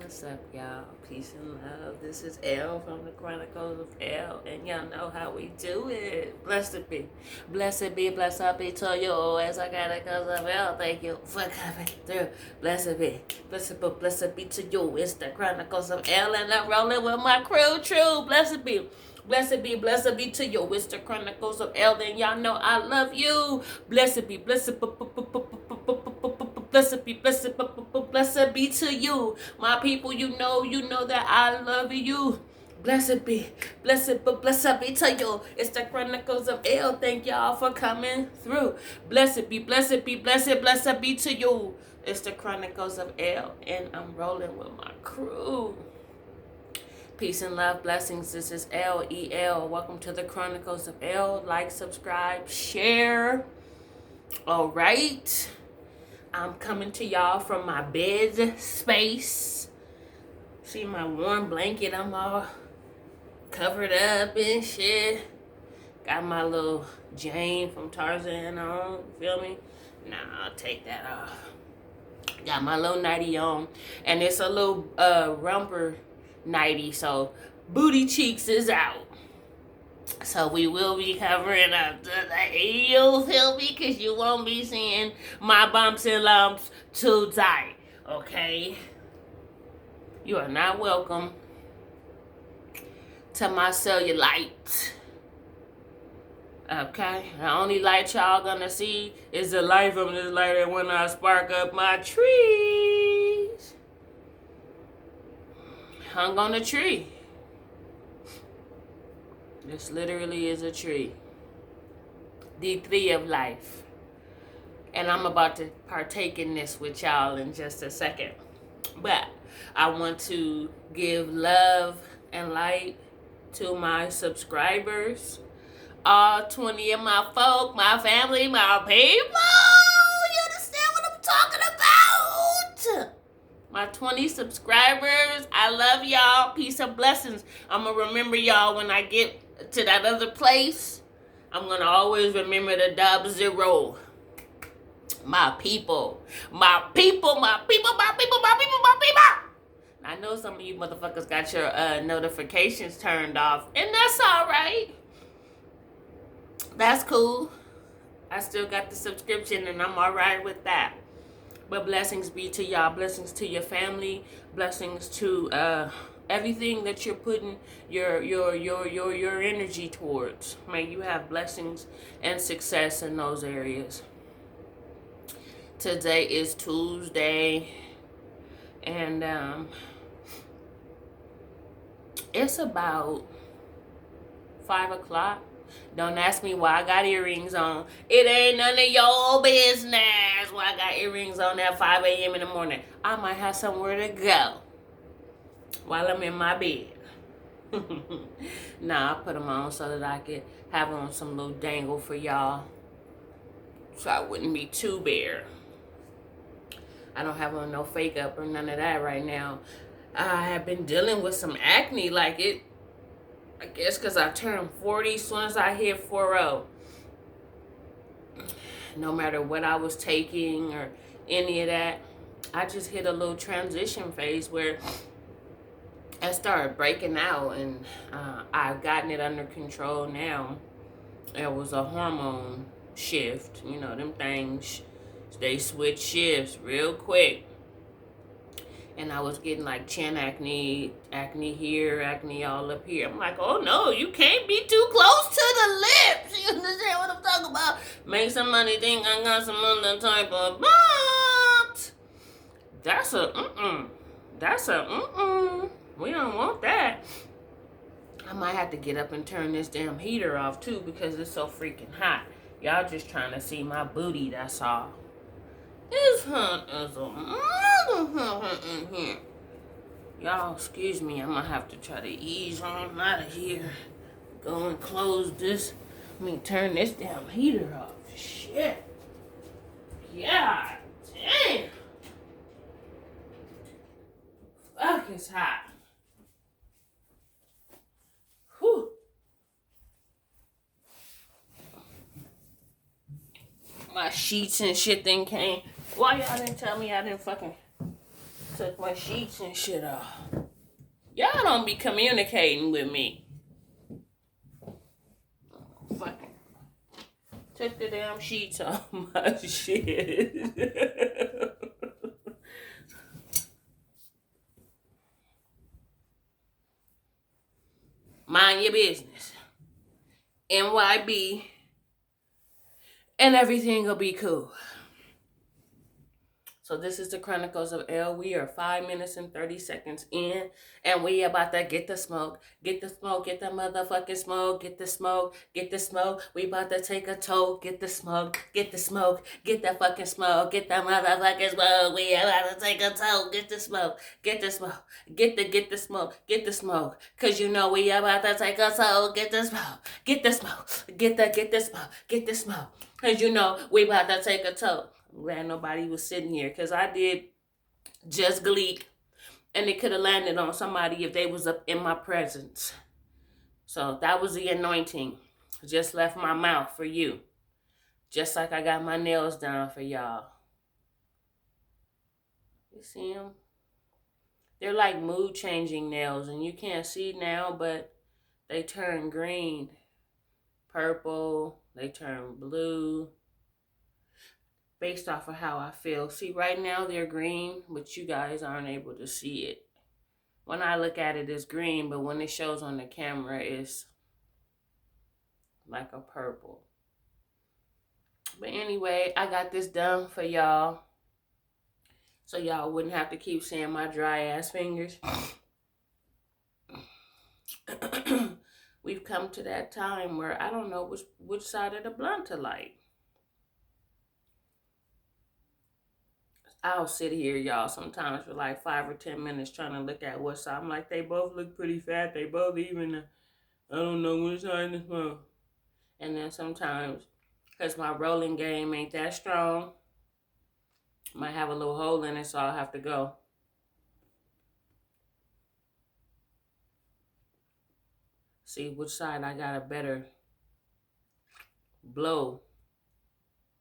What's up, y'all? Peace and love. This is L from the Chronicles of L, and y'all know how we do it. Blessed be, blessed be to you. As I got it because of L. Thank you for coming through. Blessed be to you. It's the Chronicles of L, and I'm rolling with my crew. True. Blessed be to you. It's the Chronicles of L, and y'all know I love you. Blessed be to you, my people. You know that I love you. Blessed be to you. It's the Chronicles of L. Thank y'all for coming through. Blessed be to you. It's the Chronicles of L, and I'm rolling with my crew. Peace and love, blessings. This is L-E-L. Welcome to the Chronicles of L. Like, subscribe, share. All right. I'm coming to y'all from my bed space. See my warm blanket. I'm all covered up and shit. Got my little Jane from Tarzan on. Feel me? Nah, I'll take that off. Got my little nightie on. And it's a little romper nightie, so booty cheeks is out. So we will be covering up you'll feel me, because you won't be seeing my bumps and lumps too tight, okay? You are not welcome to my cellulite, okay? The only light y'all gonna see is the light from this light, and when I spark up my trees, hung on a tree. This literally is a tree. The tree of life. And I'm about to partake in this with y'all in just a second. But I want to give love and light to my subscribers. All 20 of my folk, my family, my people. You understand what I'm talking about? My 20 subscribers. I love y'all. Peace and blessings. I'm going to remember y'all when I get to that other place. I'm going to always remember the dub zero. My people. My people. My people. My people. My people. My people. I know some of you motherfuckers got your notifications turned off. And that's all right. That's cool. I still got the subscription and I'm all right with that. But blessings be to y'all. Blessings to your family. Blessings to everything that you're putting your energy towards. May you have blessings and success in those areas. Today is Tuesday, and it's about 5 o'clock. Don't ask me why I got earrings on. It ain't none of your business why I got earrings on at 5 a.m. in the morning. I might have somewhere to go while I'm in my bed. Nah, I put them on so that I could have on some little dangle for y'all, so I wouldn't be too bare. I don't have on no fake up or none of that right now. I have been dealing with some acne, like it, I guess because I turned 40 as soon as I hit 40. No matter what I was taking or any of that, I just hit a little transition phase where I started breaking out, and I've gotten it under control now. It was a hormone shift. You know, them things, they switch shifts real quick. And I was getting like chin acne, acne here, acne all up here. I'm like, oh no, you can't be too close to the lips. You understand what I'm talking about? Make some money, think I got some other type of bumps. That's a That's a We don't want that. I might have to get up and turn this damn heater off too, because it's so freaking hot. Y'all just trying to see my booty, that's all. It's hot as a motherfucker in here. Y'all, excuse me. I'm gonna have to try to ease on out of here. Go and close this. Let me turn this damn heater off. Shit. God damn. Fuck, it's hot. Whew. My sheets and shit then came. Why y'all didn't tell me I didn't fucking Took my sheets and shit off. Y'all don't be communicating with me. Fucking took the damn sheets off my shit. Mind your business. NYB. And everything will be cool. So this is the Chronicles of L. We are 5 minutes and 30 seconds in, and we about to get the smoke. Get the smoke, get the motherfucking smoke, get the smoke, get the smoke. We about to take a toll, get the smoke, get the smoke, get the fucking smoke, get the motherfucking smoke. We about to take a toll, get the smoke, get the smoke, get the smoke, get the smoke. Cause you know we about to take a toll, get the smoke, get the smoke, get the smoke, get the smoke. Cause you know we about to take a toll. I'm glad nobody was sitting here, because I did just gleek, and it could have landed on somebody if they was up in my presence. So that was the anointing. Just left my mouth for you. Just like I got my nails done for y'all. You see them? They're like mood changing nails, and you can't see now, but they turn green, purple, they turn blue. Based off of how I feel. See, right now they're green, but you guys aren't able to see it. When I look at it, it's green, but when it shows on the camera, it's like a purple. But anyway, I got this done for y'all, so y'all wouldn't have to keep seeing my dry ass fingers. We've come to that time where I don't know which side of the blunt to light. I'll sit here, y'all, sometimes for like 5 or 10 minutes trying to look at what side. I'm like, they both look pretty fat. They both even, I don't know which side to smoke. And then sometimes, because my rolling game ain't that strong, might have a little hole in it, so I'll have to go. See which side I got a better blow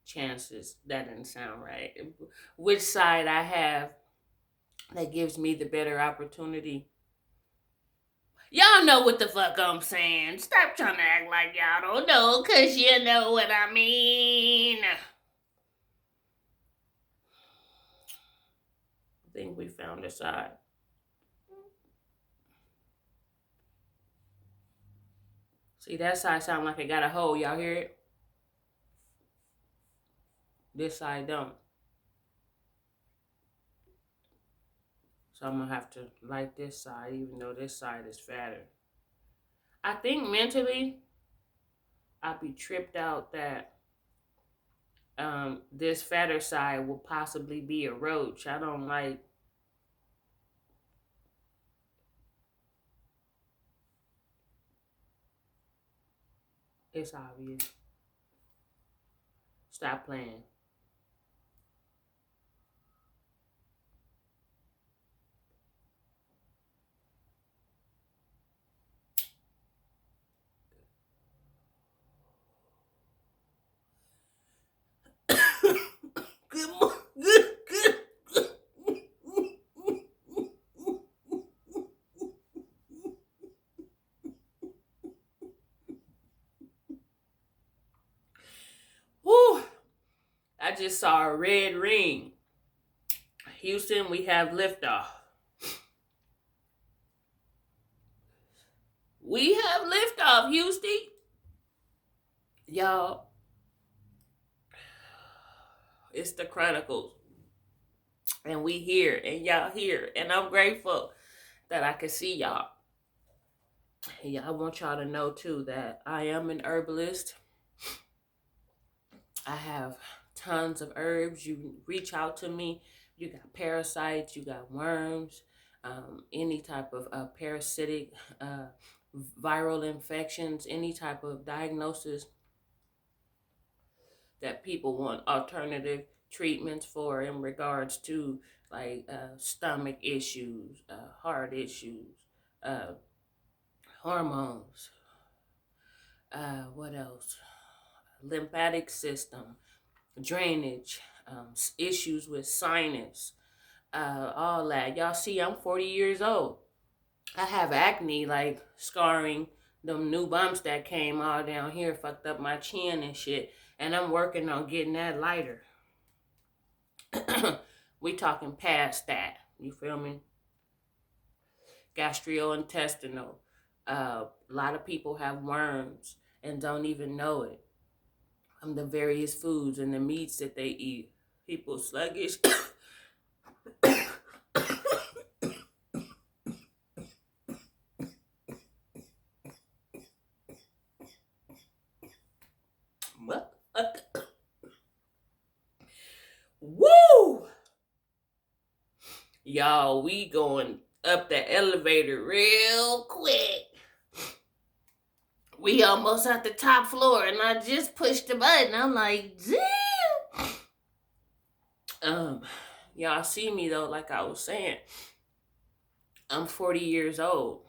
chances. That didn't sound right. Which side I have that gives me the better opportunity. Y'all know what the fuck I'm saying. Stop trying to act like y'all don't know, cause you know what I mean. I think we found a side. See, that side sound like it got a hole. Y'all hear it? This side don't. So I'm gonna have to light this side, even though this side is fatter. I think mentally, I'd be tripped out that this fatter side will possibly be a roach. I don't like. It's obvious. Stop playing. Good. Whew. I just saw a red ring. Houston, we have liftoff. We have liftoff, Houston. Y'all, it's the Chronicles. And we here, and y'all here. And I'm grateful that I can see y'all. And yeah, I want y'all to know, too, that I am an herbalist. I have tons of herbs. You reach out to me. You got parasites, you got worms, any type of parasitic, viral infections, any type of diagnosis that people want alternative treatments for in regards to like stomach issues, heart issues, hormones, what else? Lymphatic system, drainage, issues with sinus, all that. Y'all see, I'm 40 years old. I have acne, like scarring. Them new bumps that came all down here fucked up my chin and shit. And I'm working on getting that lighter. We talking past that. You feel me? Gastrointestinal. A lot of people have worms and don't even know it. From the various foods and the meats that they eat. People sluggish. Woo! Y'all, we going up the elevator real quick. We almost at the top floor, and I just pushed the button. I'm like, damn. Y'all see me though, like I was saying. I'm 40 years old.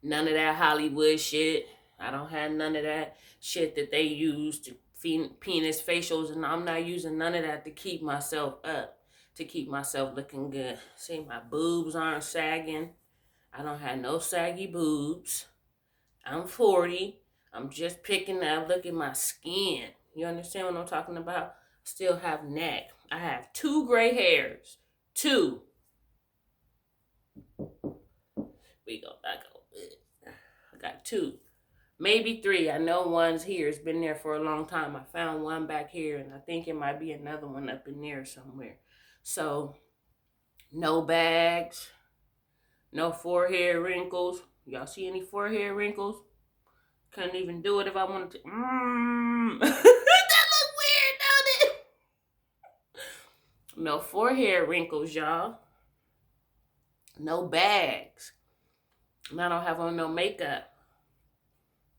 None of that Hollywood shit. I don't have none of that shit that they use to penis facials, and I'm not using none of that to keep myself up, to keep myself looking good. See, my boobs aren't sagging. I don't have no saggy boobs. I'm 40. I'm just picking up. Look at my skin. You understand what I'm talking about? Still have neck. I have 2 gray hairs. 2. I got 2. Maybe 3. I know one's here. It's been there for a long time. I found one back here, and I think it might be another one up in there somewhere. So, no bags. No forehead wrinkles. Y'all see any forehead wrinkles? Couldn't even do it if I wanted to. That look weird, don't it? No forehead wrinkles, y'all. No bags. And I don't have on no makeup.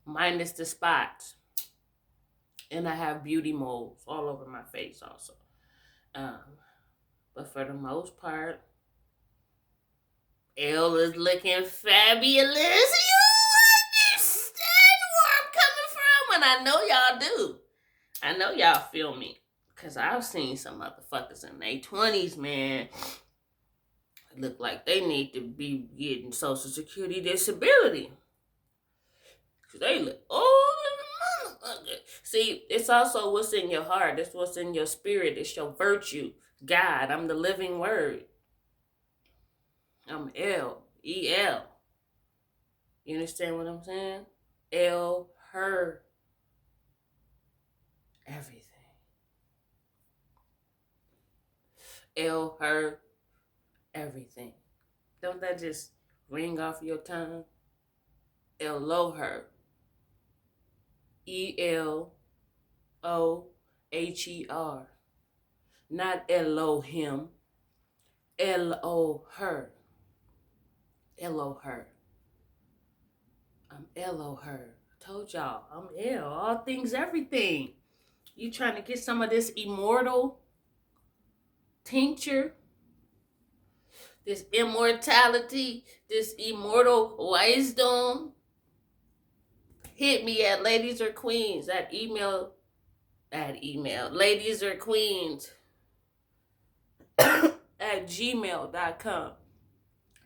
Minus the spots. And I have beauty moles all over my face also. But for the most part, Elle is looking fabulous. You understand where I'm coming from? And I know y'all do. I know y'all feel me. Because I've seen some motherfuckers in their 20s, man. Look like they need to be getting Social Security disability. Because they look old as a motherfucker. See, it's also what's in your heart. It's what's in your spirit. It's your virtue. God, I'm the living word. I'm L-E-L. You understand what I'm saying? L, her, everything. L, her, everything. Don't that just ring off your tongue? L-O, her. E-L-O-H-E-R. Not Elohim. L-O, her. L-O, her. I'm L-O, her. I told y'all, I'm L. All things, everything. You trying to get some of this immortal tincture? This immortality? This immortal wisdom? Hit me at ladiesarequeens at email. Ladiesarequeens at gmail.com.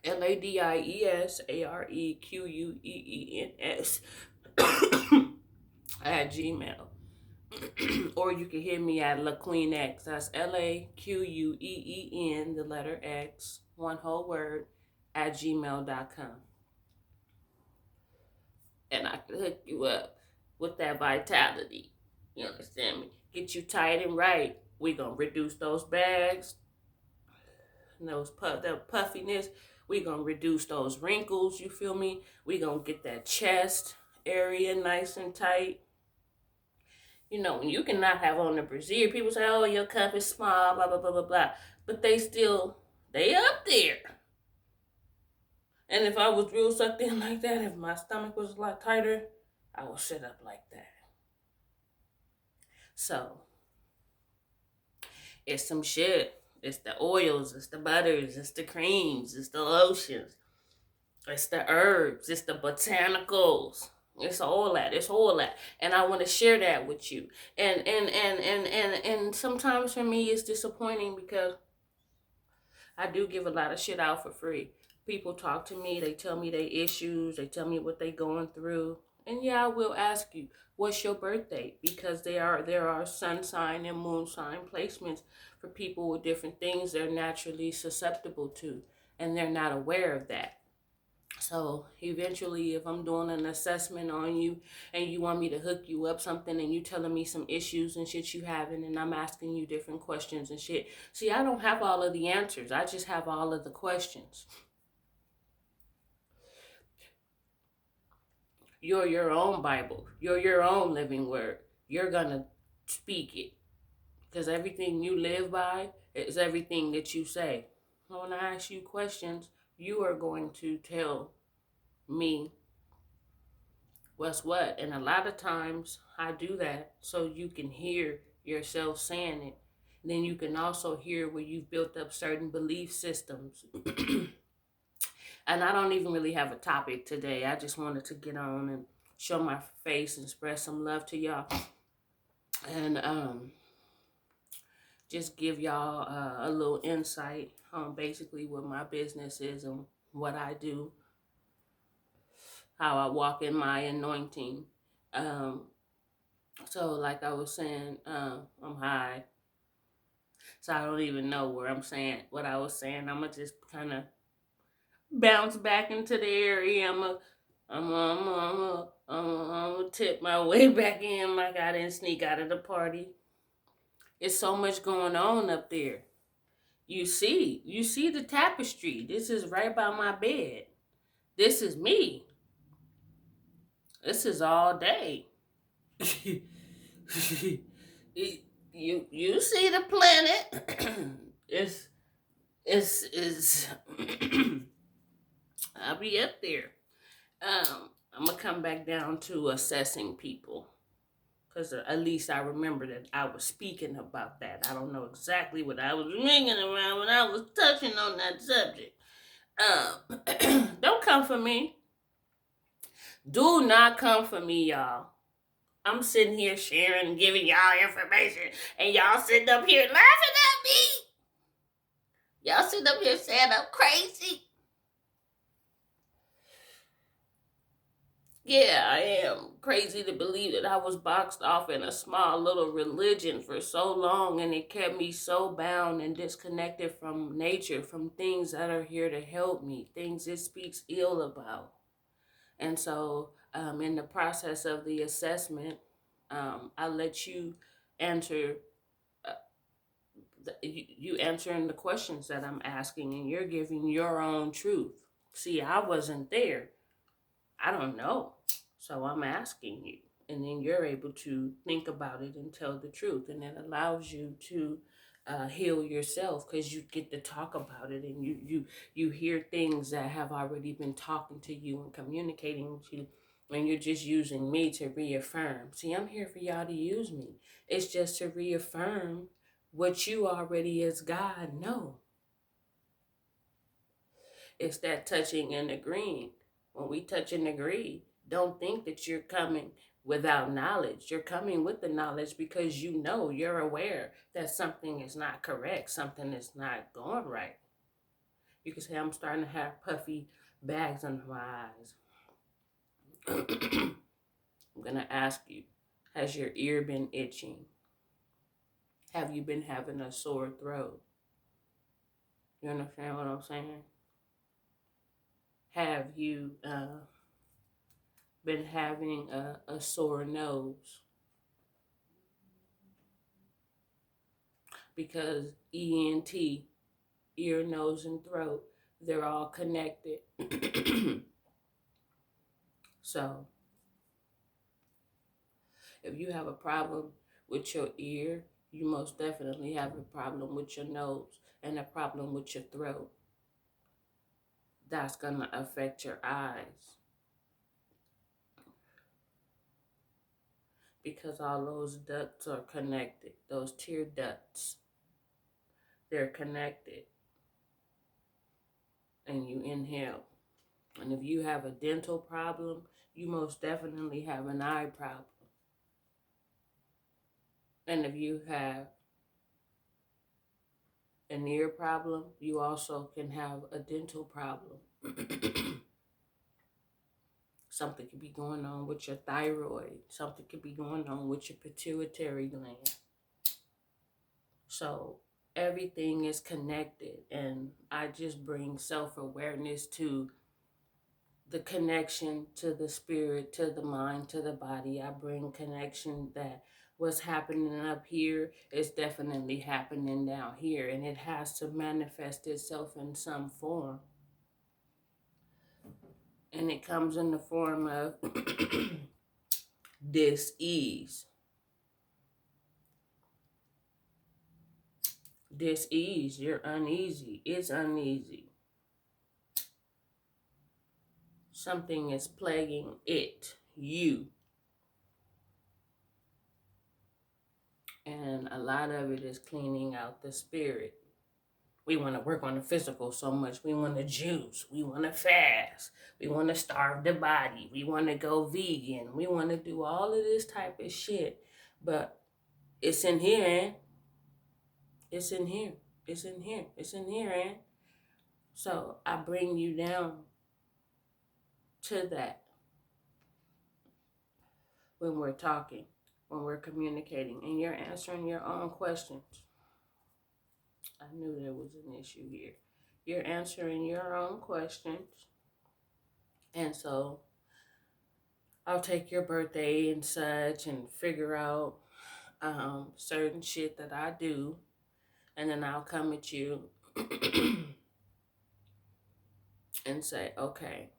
LADIESAREQUEENS at Gmail. Or you can hit me at laqueenx. That's LAQUEEN, the letter X, one whole word, at gmail.com. And I can hook you up with that vitality. You understand me? Get you tight and right. We're going to reduce those bags, that puffiness. We're going to reduce those wrinkles, you feel me? We're going to get that chest area nice and tight. You know, when you cannot have on the brassiere, people say, oh, your cup is small, blah, blah, blah, blah, blah. But they up there. And if I was real sucked in like that, if my stomach was a lot tighter, I would sit up like that. So, it's some shit. It's the oils, it's the butters, it's the creams, it's the lotions, it's the herbs, it's the botanicals. It's all that. And I want to share that with you. And sometimes for me it's disappointing because I do give a lot of shit out for free. People talk to me, they tell me their issues, they tell me what they going through. And yeah, I will ask you, what's your birthday? Because there are sun sign and moon sign placements for people with different things they're naturally susceptible to, and they're not aware of that. So eventually, if I'm doing an assessment on you and you want me to hook you up something and you telling me some issues and shit you having and I'm asking you different questions and shit. See, I don't have all of the answers. I just have all of the questions. You're your own Bible. You're your own living word. You're gonna speak it. Because everything you live by is everything that you say. When I ask you questions, you are going to tell me what's what. And a lot of times I do that so you can hear yourself saying it. Then you can also hear where you've built up certain belief systems. And I don't even really have a topic today. I just wanted to get on and show my face and spread some love to y'all. And just give y'all a little insight on basically what my business is and what I do, how I walk in my anointing. So like I was saying, I'm high. So I don't even know where I'm saying what I was saying. I'm gonna just kind of bounce back into the area. I'm gonna tip my way back in like I didn't sneak out of the party. It's so much going on up there. You see the tapestry. This is right by my bed. This is me. This is all day. you see the planet. it's I'll be up there. I'm gonna come back down to assessing people, because at least I remember that I was speaking about that. I don't know exactly what I was ringing around when I was touching on that subject. Don't come for me. Do not come for me, y'all. I'm sitting here sharing, giving y'all information, and y'all sitting up here laughing at me. Y'all sitting up here saying I'm crazy. Yeah, I am crazy to believe that I was boxed off in a small little religion for so long, and it kept me so bound and disconnected from nature, from things that are here to help me, things it speaks ill about. And so, in the process of the assessment, I let you answer. You answering the questions that I'm asking, and you're giving your own truth. See, I wasn't there. I don't know. So I'm asking you. And then you're able to think about it and tell the truth. And it allows you to heal yourself, because you get to talk about it, and you hear things that have already been talking to you and communicating with you. And you're just using me to reaffirm. See, I'm here for y'all to use me. It's just to reaffirm what you already as God know. It's that touching and agreeing. When we touch and agree, don't think that you're coming without knowledge. You're coming with the knowledge because you know, you're aware that something is not correct, something is not going right. You can say, I'm starting to have puffy bags under my eyes. I'm going to ask you, has your ear been itching? Have you been having a sore throat? You understand what I'm saying? Have you been having a sore nose? Because ENT, ear, nose, and throat, they're all connected. So, if you have a problem with your ear, you most definitely have a problem with your nose and a problem with your throat. That's going to affect your eyes, because all those ducts are connected. Those tear ducts, they're connected. And you inhale. And if you have a dental problem, you most definitely have an eye problem. And if you have an ear problem, you also can have a dental problem. Something could be going on with your thyroid. Something could be going on with your pituitary gland. So everything is connected, and I just bring self-awareness to the connection to the spirit, to the mind, to the body. I bring connection that what's happening up here is definitely happening down here, and it has to manifest itself in some form. And it comes in the form of dis-ease. Dis-ease, you're uneasy. It's uneasy. Something is plaguing it, you. And a lot of it is cleaning out the spirit. We want to work on the physical so much. We want to juice. We want to fast. We want to starve the body. We want to go vegan. We want to do all of this type of shit. But it's in here, and it's in here. It's in here. It's in here, and so I bring you down to that when we're talking, when we're communicating, and you're answering your own questions. I knew there was an issue here. You're answering your own questions. And so I'll take your birthday and such and figure out certain shit that I do. And then I'll come at you and say, okay,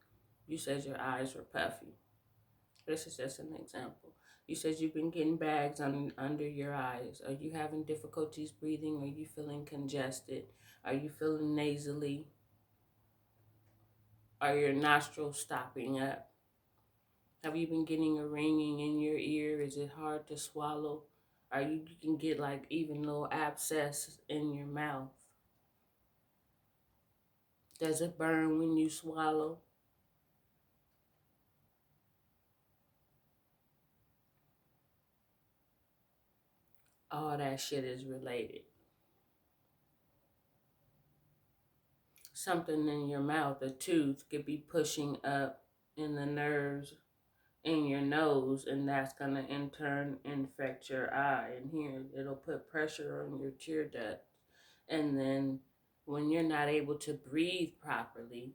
you said your eyes were puffy. This is just an example. You said you've been getting bags under your eyes. Are you having difficulties breathing? Are you feeling congested? Are you feeling nasally? Are your nostrils stopping up? Have you been getting a ringing in your ear? Is it hard to swallow? You can get like even little abscess in your mouth. Does it burn when you swallow? All that shit is related. Something in your mouth, a tooth, could be pushing up in the nerves in your nose, and that's going to in turn infect your eye. And here, it'll put pressure on your tear duct. And then when you're not able to breathe properly,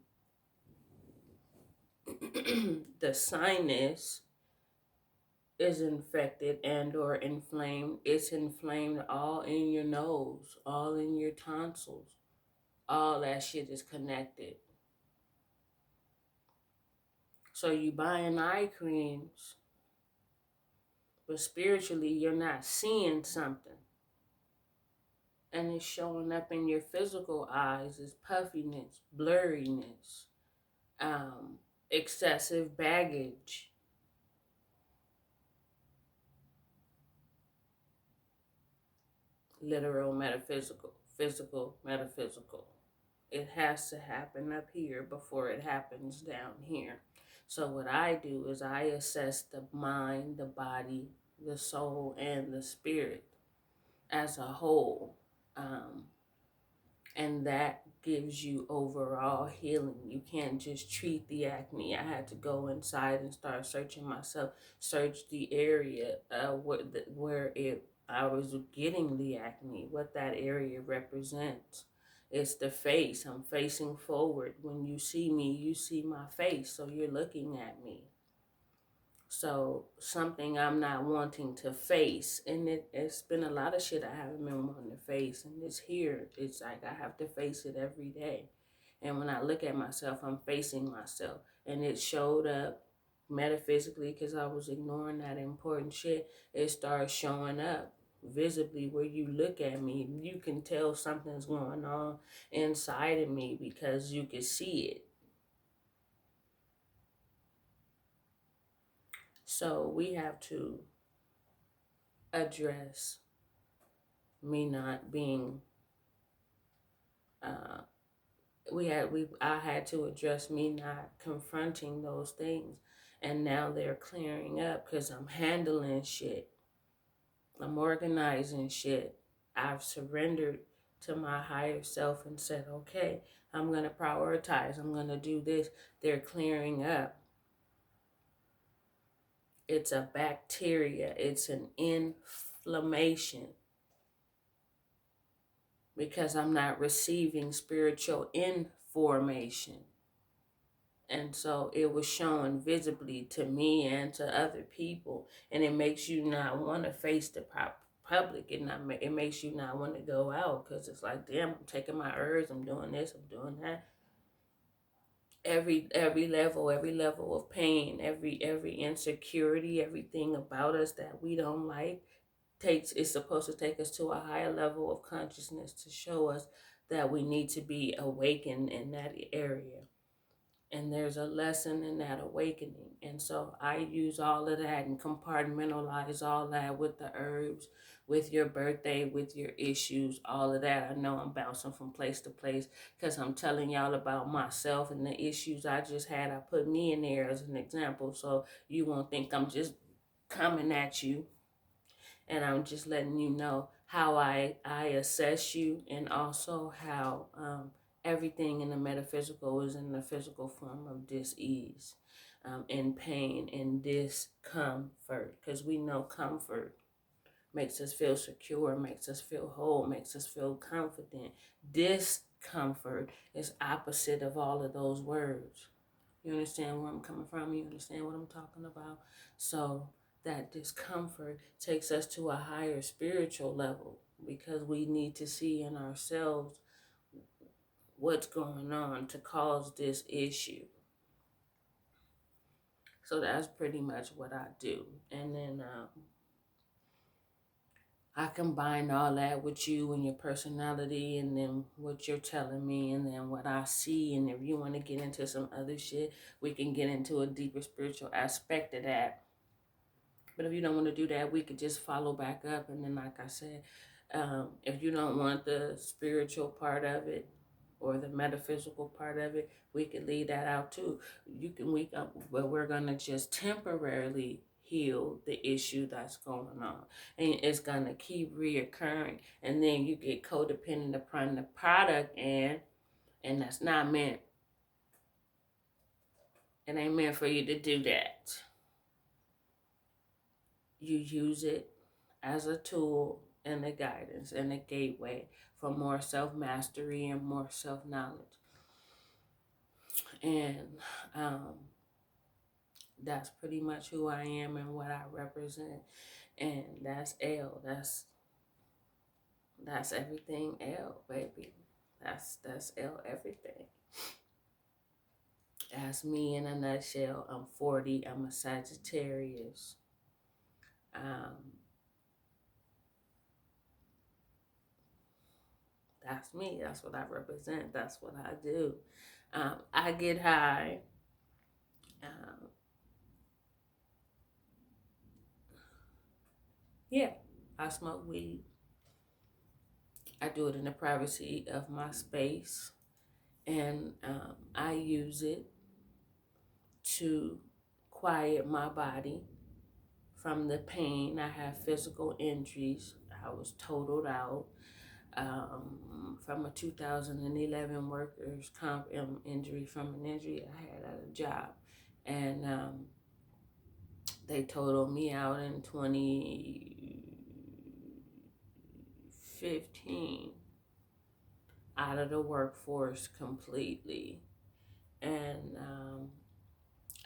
the sinus is infected and or inflamed. It's inflamed all in your nose, all in your tonsils. All that shit is connected. So you buying eye creams, but spiritually you're not seeing something. And it's showing up in your physical eyes as puffiness, blurriness, excessive baggage. Literal, metaphysical, physical, metaphysical. It has to happen up here before it happens down here. So what I do is I assess the mind, the body, the soul, and the spirit as a whole. And that gives you overall healing. You can't just treat the acne. I had to go inside and start searching myself, search the area where I was getting the acne, what that area represents. It's the face. I'm facing forward. When you see me, you see my face, so you're looking at me. So something I'm not wanting to face, and it's been a lot of shit I haven't been wanting to face, and it's here. It's like I have to face it every day. And when I look at myself, I'm facing myself, and it showed up metaphysically because I was ignoring that important shit. It starts showing up visibly where you look at me. You can tell something's going on inside of me because you can see it. So we have to address me not being I had to address me not confronting those things, and now they're clearing up because I'm handling shit. I'm organizing shit. I've surrendered to my higher self and said, okay, I'm going to prioritize. I'm going to do this. They're clearing up. It's a bacteria. It's an inflammation because I'm not receiving spiritual information. And so it was shown visibly to me and to other people. And it makes you not want to face the public. It makes you not want to go out because it's like, damn, I'm taking my herbs. I'm doing this. I'm doing that. Every level of pain, every insecurity, everything about us that we don't like is supposed to take us to a higher level of consciousness to show us that we need to be awakened in that area. And there's a lesson in that awakening. And so I use all of that and compartmentalize all that with the herbs, with your birthday, with your issues, all of that. I know I'm bouncing from place to place because I'm telling y'all about myself and the issues I just had. I put me in there as an example so you won't think I'm just coming at you. And I'm just letting you know how I assess you, and also how everything in the metaphysical is in the physical form of dis-ease, and pain and discomfort, because we know comfort makes us feel secure, makes us feel whole, makes us feel confident. Discomfort is opposite of all of those words. You understand where I'm coming from? You understand what I'm talking about? So that discomfort takes us to a higher spiritual level because we need to see in ourselves what's going on to cause this issue. So that's pretty much what I do. And then I combine all that with you and your personality, and then what you're telling me, and then what I see. And if you want to get into some other shit, we can get into a deeper spiritual aspect of that. But if you don't want to do that, we could just follow back up. And then, like I said, if you don't want the spiritual part of it or the metaphysical part of it, we could leave that out too. But we're gonna just temporarily heal the issue that's going on, and it's gonna keep reoccurring. And then you get codependent upon the product, and that's not meant. It ain't meant for you to do that. You use it as a tool and a guidance and a gateway for more self-mastery and more self-knowledge. And that's pretty much who I am and what I represent. And that's L. That's everything L, baby. That's L everything. That's me in a nutshell. I'm 40. I'm a Sagittarius. That's me. That's what I represent. That's what I do. I get high. Yeah, I smoke weed. I do it in the privacy of my space. And I use it to quiet my body from the pain. I have physical injuries. I was totaled out from a 2011 workers' comp injury, from an injury I had at a job. And they totaled me out in 2015 out of the workforce completely. And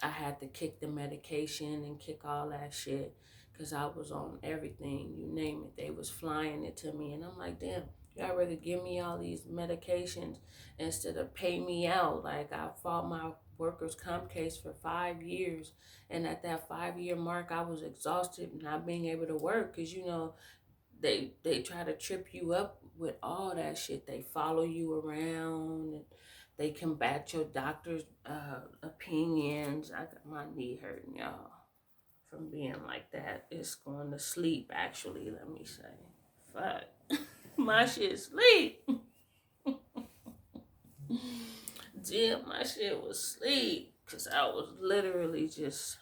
I had to kick the medication and kick all that shit because I was on everything, you name it. They was flying it to me. And I'm like, damn, y'all rather give me all these medications instead of pay me out. Like, I fought my workers' comp case for 5 years. And at that 5-year mark, I was exhausted, not being able to work because, you know, they try to trip you up with all that shit. They follow you around and they combat your doctor's opinions. I got my knee hurting, y'all, from being like that. It's going to sleep, actually, let me say. Fuck. My shit sleep. Damn, my shit was sleep. Because I was literally just...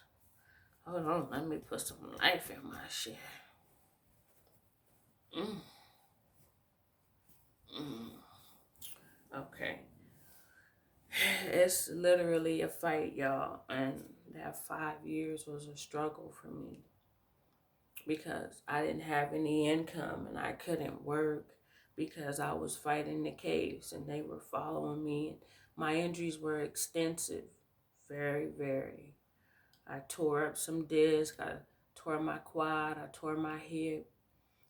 Hold on, let me put some life in my shit. Mm, okay. It's literally a fight, y'all. And that 5 years was a struggle for me because I didn't have any income and I couldn't work because I was fighting the caves and they were following me. And my injuries were extensive, very, very. I tore up some discs, I tore my quad, I tore my hip.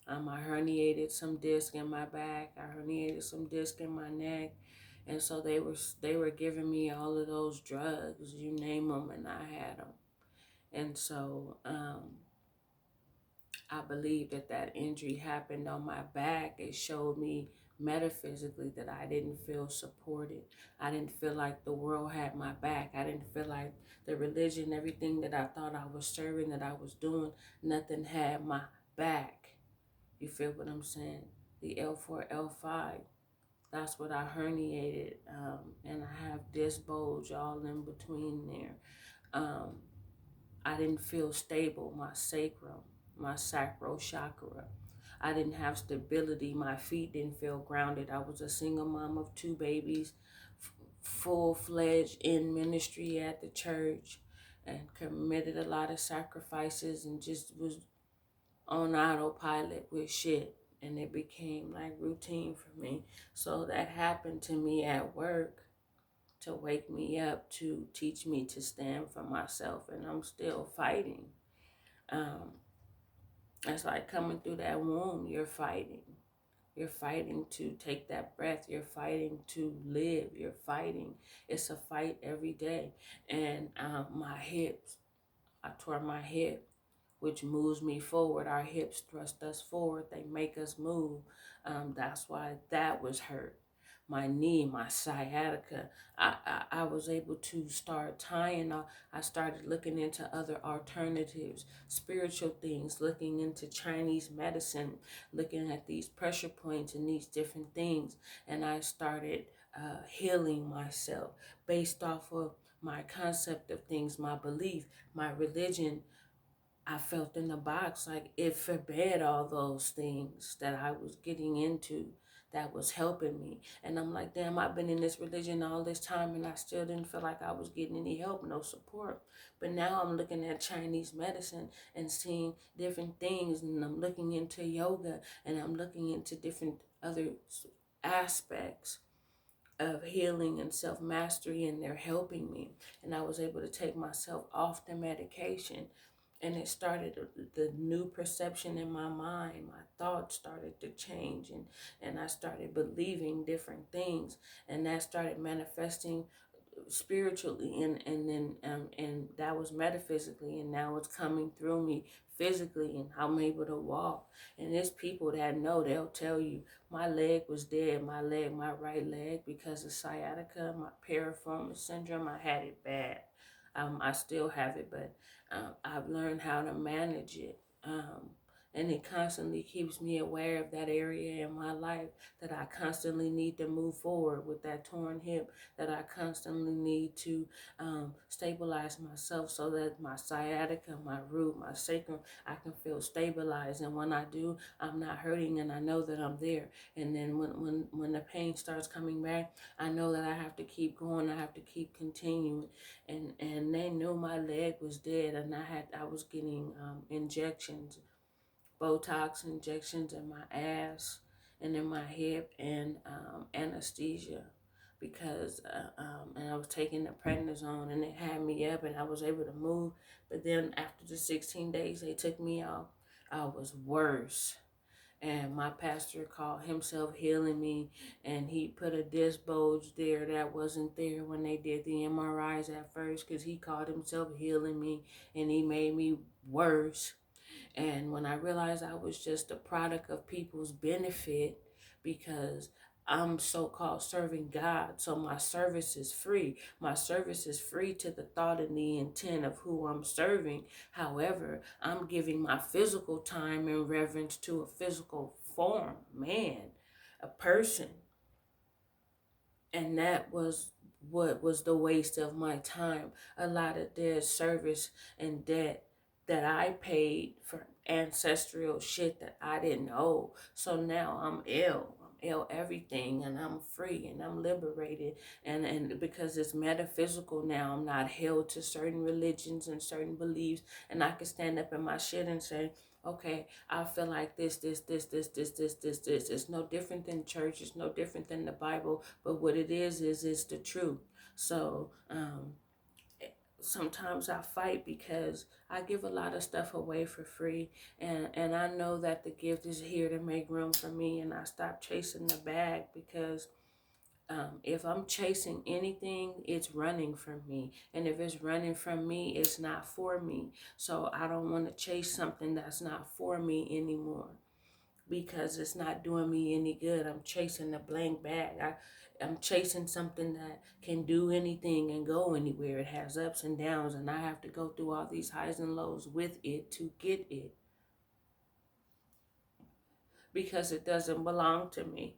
I herniated some disc in my back. I herniated some disc in my neck, and so they were giving me all of those drugs, you name them, and I had them. And so I believe that injury happened on my back. It showed me metaphysically that I didn't feel supported. I didn't feel like the world had my back. I didn't feel like the religion, everything that I thought I was serving, that I was doing, nothing had my back. You feel what I'm saying? The L4, L5, that's what I herniated. And I have disc bulge all in between there. Um, I didn't feel stable, my sacrum, my sacral chakra. I didn't have stability. My feet didn't feel grounded. I was a single mom of two babies, full-fledged in ministry at the church, and committed a lot of sacrifices and just was on autopilot with shit, and it became like routine for me. So that happened to me at work to wake me up, to teach me to stand for myself, and I'm still fighting. um it's like coming through that womb. You're fighting to take that breath. You're fighting to live. You're fighting. It's a fight every day. And my hips, I tore my hip, which moves me forward. Our hips thrust us forward. They make us move. That's why that was hurt. My knee, my sciatica. I was able to start tying. I started looking into other alternatives, spiritual things, looking into Chinese medicine, looking at these pressure points and these different things. And I started healing myself based off of my concept of things, my belief, my religion. I felt in the box like it forbade all those things that I was getting into that was helping me. And I'm like, damn, I've been in this religion all this time and I still didn't feel like I was getting any help, no support. But now I'm looking at Chinese medicine and seeing different things, and I'm looking into yoga, and I'm looking into different other aspects of healing and self-mastery, and they're helping me. And I was able to take myself off the medication, and it started the new perception in my mind. My thoughts started to change, and I started believing different things, and that started manifesting spiritually, and that was metaphysically, and now it's coming through me physically, and I'm able to walk. And there's people that know, they'll tell you my leg was dead, my right leg, because of sciatica, my piriformis syndrome. I had it bad. I still have it, but I've learned how to manage it. And it constantly keeps me aware of that area in my life, that I constantly need to move forward with that torn hip, that I constantly need to stabilize myself so that my sciatica, my root, my sacrum, I can feel stabilized. And when I do, I'm not hurting, and I know that I'm there. And then when the pain starts coming back, I know that I have to keep going. I have to keep continuing. And they knew my leg was dead, and I was getting injections, Botox injections in my ass and in my hip, and anesthesia, because and I was taking the prednisone, and it had me up and I was able to move. But then after the 16 days they took me out, I was worse. And my pastor called himself healing me, and he put a disc bulge there that wasn't there when they did the MRIs at first, because he called himself healing me, and he made me worse. And when I realized I was just a product of people's benefit, because I'm so-called serving God, so my service is free. My service is free to the thought and the intent of who I'm serving. However, I'm giving my physical time in reverence to a physical form, man, a person. And that was what was the waste of my time. A lot of dead service and debt that I paid for ancestral shit that I didn't owe. So now I'm ill. everything, and I'm free and I'm liberated, and because it's metaphysical now, I'm not held to certain religions and certain beliefs, and I can stand up in my shit and say, okay, I feel like this. It's no different than church. It's no different than the Bible. But what it is it's the truth. So sometimes I fight because I give a lot of stuff away for free, and I know that the gift is here to make room for me, and I stop chasing the bag because if I'm chasing anything, it's running from me, and if it's running from me, it's not for me. So I don't want to chase something that's not for me anymore, because it's not doing me any good. I'm chasing a blank bag. I'm chasing something that can do anything and go anywhere. It has ups and downs, and I have to go through all these highs and lows with it to get it, because it doesn't belong to me.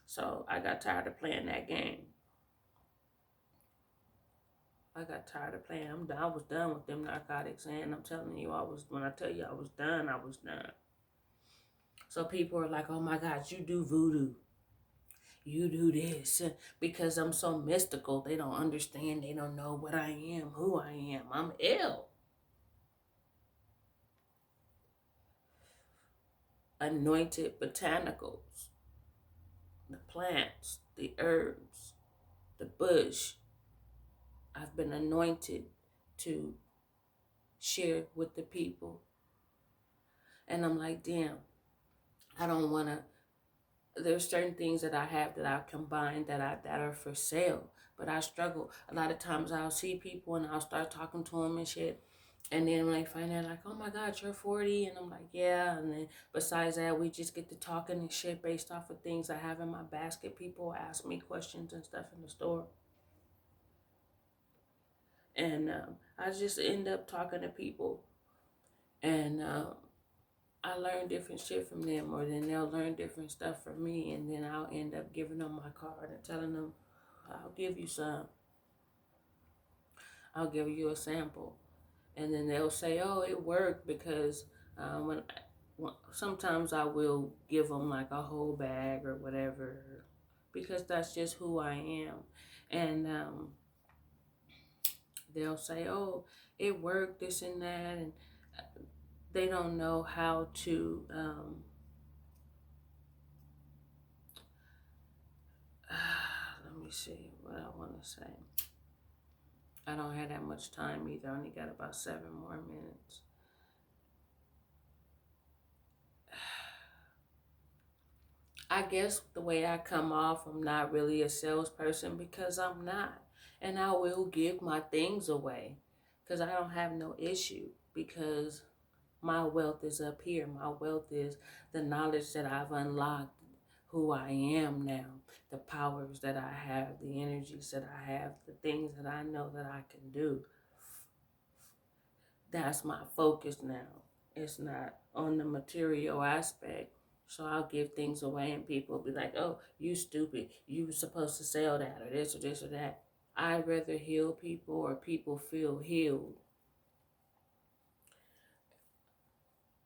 So I got tired of playing that game. I got tired of playing. I was done with them narcotics, and I'm telling you, when I tell you I was done, I was done. So people are like, oh my God, you do voodoo. You do this, because I'm so mystical. They don't understand. They don't know what I am, who I am. I'm ill. Anointed botanicals, the plants, the herbs, the bush. I've been anointed to share with the people. And I'm like, damn, I don't want to. There's certain things that I have that I've combined that are for sale, but I struggle. A lot of times I'll see people and I'll start talking to them and shit, and then when they find out, like, oh my God, you're 40, and I'm like, yeah. And then besides that, we just get to talking and shit based off of things I have in my basket. People ask me questions and stuff in the store, and I just end up talking to people, and I learn different shit from them, or then they'll learn different stuff from me, and then I'll end up giving them my card and telling them, I'll give you some. I'll give you a sample. And then they'll say, oh, it worked, because sometimes I will give them like a whole bag or whatever, because that's just who I am. And they'll say, oh, it worked, this and that, and they don't know how to let me see what I want to say. I don't have that much time either. I only got about 7 more minutes. I guess the way I come off, I'm not really a salesperson, because I'm not. And I will give my things away, because I don't have no issue, because my wealth is up here. My wealth is the knowledge that I've unlocked, who I am now, the powers that I have, the energies that I have, the things that I know that I can do. That's my focus now. It's not on the material aspect. So I'll give things away, and people will be like, oh, you stupid. You were supposed to sell that, or this or this or that. I'd rather heal people, or people feel healed.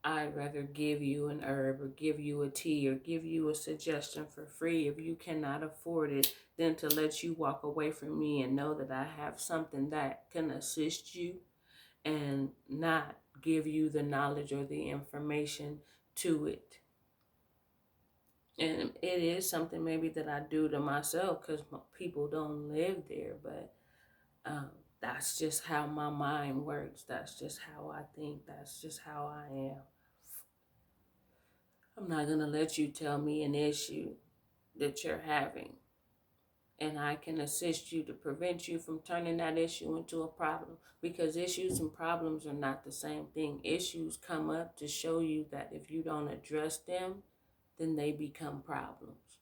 I'd rather give you an herb, or give you a tea, or give you a suggestion for free if you cannot afford it, than to let you walk away from me and know that I have something that can assist you, and not give you the knowledge or the information to it. And it is something maybe that I do to myself, because people don't live there, but that's just how my mind works. That's just how I think. That's just how I am. I'm not going to let you tell me an issue that you're having, and I can assist you to prevent you from turning that issue into a problem, because issues and problems are not the same thing. Issues come up to show you that if you don't address them, then they become problems.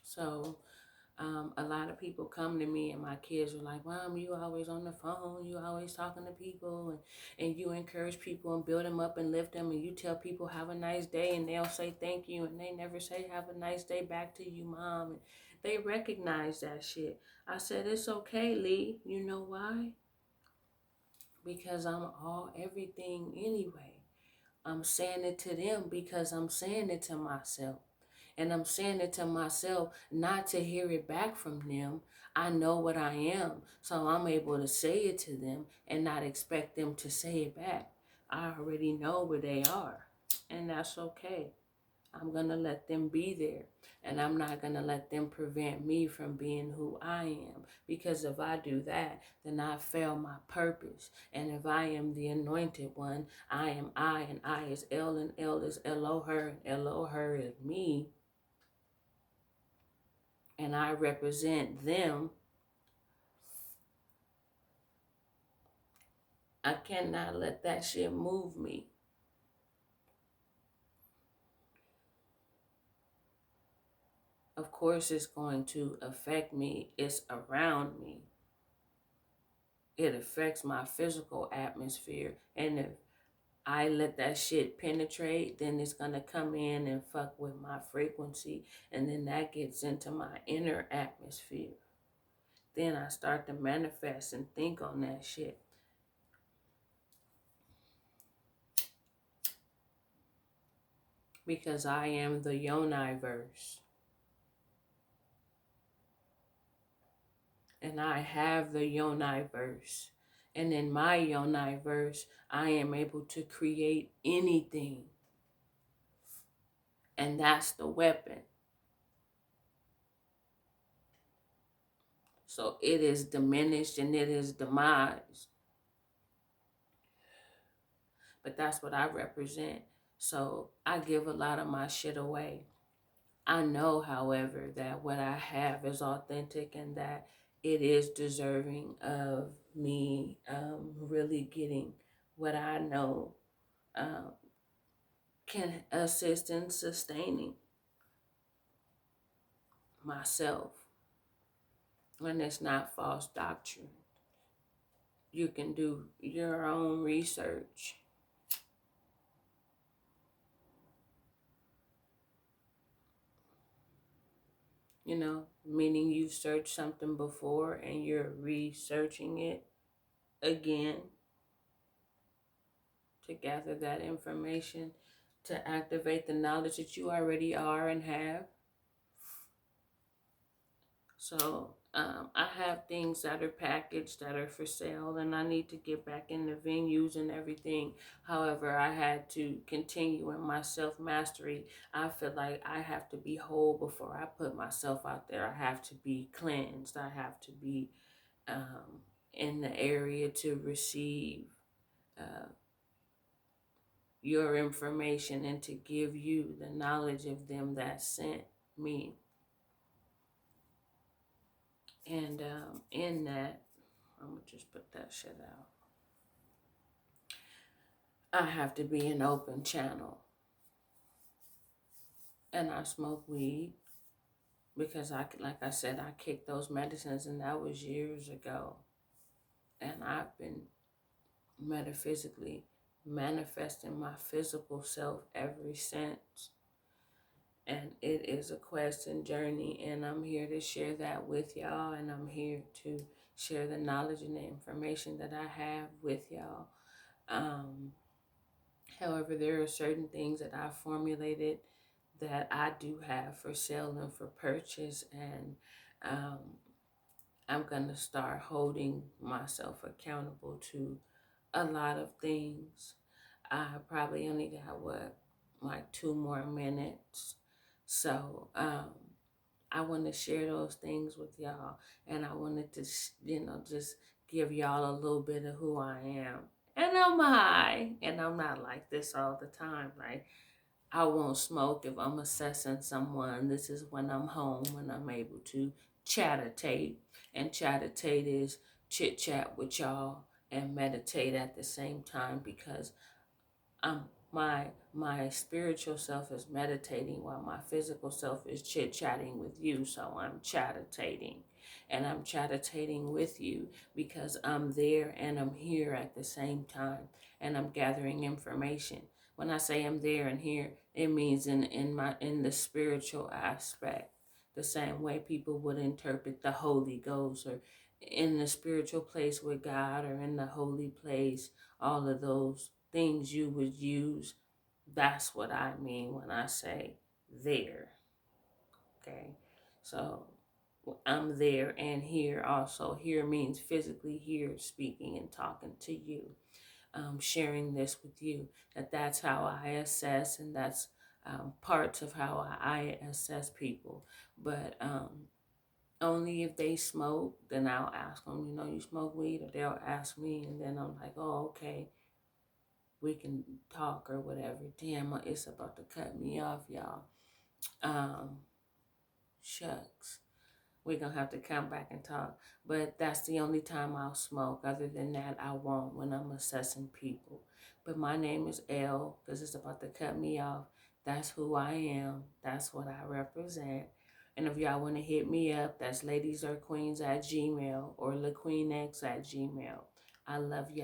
So a lot of people come to me, and my kids are like, Mom, you always on the phone, you always talking to people, and you encourage people and build them up and lift them, and you tell people have a nice day, and they'll say thank you, and they never say have a nice day back to you, Mom. And they recognize that shit. I said, it's okay, Lee. You know why? Because I'm all everything anyway. I'm saying it to them because I'm saying it to myself. And I'm saying it to myself, not to hear it back from them. I know what I am, so I'm able to say it to them and not expect them to say it back. I already know where they are, and that's okay. I'm going to let them be there, and I'm not going to let them prevent me from being who I am, because if I do that, then I fail my purpose. And if I am the anointed one, I am I, and I is L, and L is Lo her, and Lo her is me, and I represent them. I cannot let that shit move me. Of course, it's going to affect me. It's around me. It affects my physical atmosphere. And if I let that shit penetrate, then it's going to come in and fuck with my frequency. And then that gets into my inner atmosphere. Then I start to manifest and think on that shit. Because I am the Yoni-verse. And I have the Yoni-verse. And in my Yoni-verse, I am able to create anything. And that's the weapon. So it is diminished and it is demised. But that's what I represent. So I give a lot of my shit away. I know, however, that what I have is authentic and that it is deserving of me really getting what I know can assist in sustaining myself. When it's not false doctrine. You can do your own research. You know, meaning you've searched something before and you're researching it again to gather that information, to activate the knowledge that you already are and have. So I have things that are packaged that are for sale, and I need to get back in the venues and everything. However, I had to continue in my self-mastery. I feel like I have to be whole before I put myself out there. I have to be cleansed. I have to be in the area to receive your information and to give you the knowledge of them that sent me. And in that, I'm going to just put that shit out. I have to be an open channel. And I smoke weed because like I said, I kicked those medicines, and that was years ago. And I've been metaphysically manifesting my physical self ever since. And it is a quest and journey, and I'm here to share that with y'all, and I'm here to share the knowledge and the information that I have with y'all. However, there are certain things that I formulated that I do have for sale and for purchase, and I'm going to start holding myself accountable to a lot of things. I probably only got, like 2 more minutes. So I want to share those things with y'all, and I wanted to, just give y'all a little bit of who I am. And I'm high, and I'm not like this all the time. Like, I won't smoke if I'm assessing someone. This is when I'm home, when I'm able to chatitate. And chatitate is chit chat with y'all and meditate at the same time, because my spiritual self is meditating while my physical self is chit-chatting with you. So I'm chatitating, and I'm chatitating with you because I'm there and I'm here at the same time, and I'm gathering information. When I say I'm there and here, it means in the spiritual aspect, the same way people would interpret the Holy Ghost, or in the spiritual place with God, or in the holy place, all of those things you would use. That's what I mean when I say there. Okay, so I'm there and here also. Here means physically here, speaking and talking to you, sharing this with you. That's how I assess, and that's parts of how I assess people. But only if they smoke, then I'll ask them, you smoke weed, or they'll ask me, and then I'm like, oh, okay, we can talk or whatever. Damn, it's about to cut me off, y'all. Um, Shucks. We're going to have to come back and talk. But that's the only time I'll smoke. Other than that, I won't when I'm assessing people. But my name is Elle because it's about to cut me off. That's who I am. That's what I represent. And if y'all want to hit me up, that's ladiesarequeens@gmail or laqueenx@gmail. I love y'all.